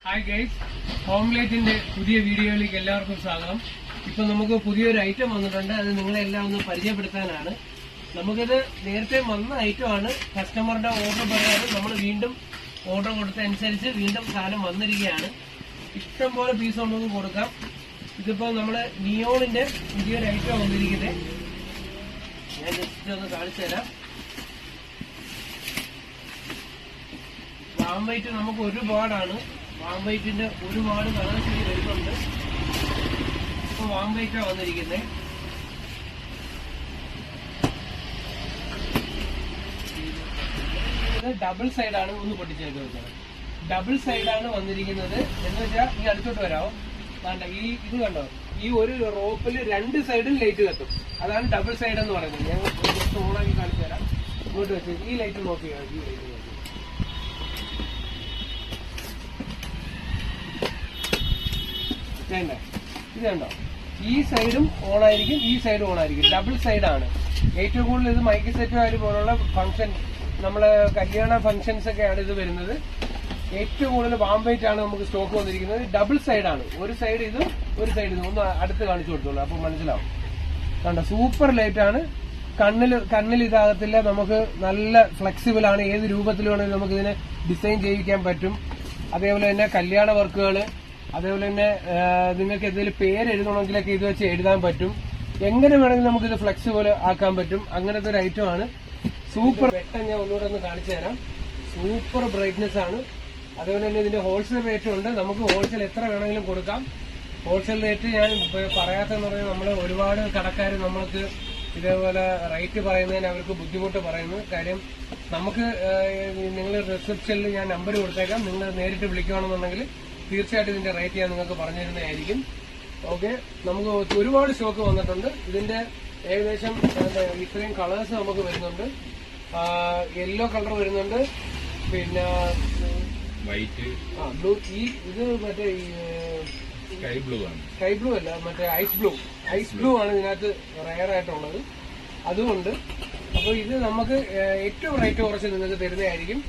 Hi guys, home ലൈറ്റിന്റെ പുതിയ വീഡിയോയിലേക്ക് എല്ലാവർക്കും സ്വാഗതം. ഇപ്പൊ നമുക്ക് പുതിയൊരു ഐറ്റം വന്നിട്ടുണ്ട്. അത് നിങ്ങളെല്ലാം ഒന്ന് പരിചയപ്പെടുത്താനാണ്. നമുക്കിത് നേരത്തെ വന്ന ഐറ്റമാണ്. കസ്റ്റമറുടെ ഓർഡർ പ്രകാരം നമ്മൾ വീണ്ടും ഓർഡർ കൊടുത്തനുസരിച്ച് വീണ്ടും സാധനം വന്നിരിക്കുകയാണ്. ഇഷ്ടം പോലെ പീസ് നമുക്ക് കൊടുക്കാം. ഇതിപ്പോ നമ്മള് നിയോണിന്റെ പുതിയൊരു ഐറ്റം വന്നിരിക്കുന്നത്. ഞാൻ ജസ്റ്റ് ഒന്ന് കാണിച്ചു തരാം. വാം വൈറ്റ് നമുക്ക് ഒരുപാടാണ്. വാം വൈറ്റിന്റെ ഒരുപാട് കളേഴ്സ് വരുന്നുണ്ട്. ഇപ്പൊ വാം വൈറ്റാണ് വന്നിരിക്കുന്നത്. ഡബിൾ സൈഡാണ്. ഒന്ന് പൊട്ടിച്ചേക്ക് വെച്ചത് ഡബിൾ സൈഡാണ് വന്നിരിക്കുന്നത്. എന്ന് വെച്ചാൽ ഈ അടുത്തോട്ട് വരാമോ, വേണ്ട ഈ ഇത് കണ്ടോ, ഈ ഒരു റോപ്പിൽ രണ്ട് സൈഡിൽ ലൈറ്റ് കത്തും. അതാണ് ഡബിൾ സൈഡ് എന്ന് പറയുന്നത്. ഞാൻ ഓണാക്കി കാണിച്ചു തരാം. ഇങ്ങോട്ട് വെച്ച് ഈ ലൈറ്റ് നോക്കിയോ, ഈ ലൈറ്റ് നോക്കി ഇത് കണ്ടോ, ഈ സൈഡും ഓണായിരിക്കും, ഈ സൈഡും ഓണായിരിക്കും. ഡബിൾ സൈഡാണ്. ഏറ്റവും കൂടുതൽ ഇത് മൈക്ക് സെറ്റ് ആയാലും പോലുള്ള ഫംഗ്ഷൻ, നമ്മള് കല്യാണ ഫംഗ്ഷൻസ് ഒക്കെയാണ് ഇത് വരുന്നത്. ഏറ്റവും കൂടുതൽ വാം വൈറ്റ് ആണ് നമുക്ക് സ്റ്റോക്ക് വന്നിരിക്കുന്നത്. ഡബിൾ സൈഡാണ്. ഒരു സൈഡ് ഇത്, ഒരു സൈഡ് ഇത്. ഒന്ന് അടുത്ത് കാണിച്ചു കൊടുത്തോളൂ, അപ്പൊ മനസ്സിലാവും. കണ്ടോ, സൂപ്പർ ലൈറ്റ് ആണ്. കണ്ണിൽ ഇതാകത്തില്ല. നമുക്ക് നല്ല ഫ്ലെക്സിബിൾ ആണ്. ഏത് രൂപത്തിൽ വേണമെങ്കിലും നമുക്ക് ഇതിനെ ഡിസൈൻ ചെയ്യിക്കാൻ പറ്റും. അതേപോലെ തന്നെ കല്യാണ വർക്കുകൾ, അതേപോലെ തന്നെ നിങ്ങൾക്ക് എന്തെങ്കിലും പേര് എഴുതണമെങ്കിലൊക്കെ ഇത് വെച്ച് എഴുതാൻ പറ്റും. എങ്ങനെ വേണമെങ്കിലും നമുക്ക് ഇത് ഫ്ലെക്സിബിൾ ആക്കാൻ പറ്റും. അങ്ങനത്തെ ഒരു ഐറ്റം ആണ്. സൂപ്പർ. വെട്ടം ഞാൻ ഒന്നുകൂടെ ഒന്ന് കാണിച്ചു തരാം. സൂപ്പർ ബ്രൈറ്റ്നെസ് ആണ്. അതേപോലെ തന്നെ ഇതിന്റെ ഹോൾസെയിൽ റേറ്റും ഉണ്ട്. നമുക്ക് ഹോൾസെയിൽ എത്ര വേണമെങ്കിലും കൊടുക്കാം. ഹോൾസെയിൽ റേറ്റ് ഞാൻ പറയാത്തെന്ന് പറഞ്ഞാൽ നമ്മൾ ഒരുപാട് കടക്കാർ നമ്മൾക്ക് ഇതേപോലെ റേറ്റ് പറയുന്നതിന് അവർക്ക് ബുദ്ധിമുട്ട് പറയുന്നു. കാര്യം നമുക്ക് നിങ്ങൾ റിസപ്ഷനിൽ ഞാൻ നമ്പർ കൊടുത്തേക്കാം. നിങ്ങൾ നേരിട്ട് വിളിക്കുകയാണെന്നുണ്ടെങ്കിൽ തീർച്ചയായിട്ടും ഇതിന്റെ റേറ്റ് ഞാൻ നിങ്ങൾക്ക് പറഞ്ഞു തരുന്നതായിരിക്കും. ഓക്കെ, നമുക്ക് ഒരുപാട് സ്റ്റോക്ക് വന്നിട്ടുണ്ട്. ഇതിന്റെ ഏകദേശം ഇത്രയും കളേഴ്സ് നമുക്ക് വരുന്നുണ്ട്. യെല്ലോ കളർ വരുന്നുണ്ട്, പിന്നെ വൈറ്റ്, ബ്ലൂ. ഇത് മറ്റേ സ്കൈ ബ്ലൂ അല്ല, മറ്റേ ഐസ് ബ്ലൂ ആണ് ഇതിനകത്ത് റയർ ആയിട്ടുള്ളത്. അതുകൊണ്ട് അപ്പൊ ഇത് നമുക്ക് ഏറ്റവും റേറ്റ് കുറച്ച് നിങ്ങൾക്ക് തരുന്നതായിരിക്കും.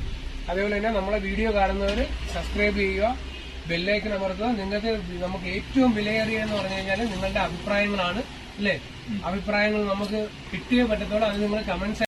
അതേപോലെ തന്നെ നമ്മളെ വീഡിയോ കാണുന്നവർ സബ്സ്ക്രൈബ് ചെയ്യുക, ബെല്ലൈക്കൻ അമർത്തുക. നിങ്ങൾക്ക് നമുക്ക് ഏറ്റവും വിലയേറിയ എന്ന് പറഞ്ഞു കഴിഞ്ഞാൽ നിങ്ങളുടെ അഭിപ്രായങ്ങളാണ്, അല്ലെ? അഭിപ്രായങ്ങൾ നമുക്ക് കിട്ടിയേ പറ്റത്തോളം. അത് നിങ്ങൾ കമന്റ്സ്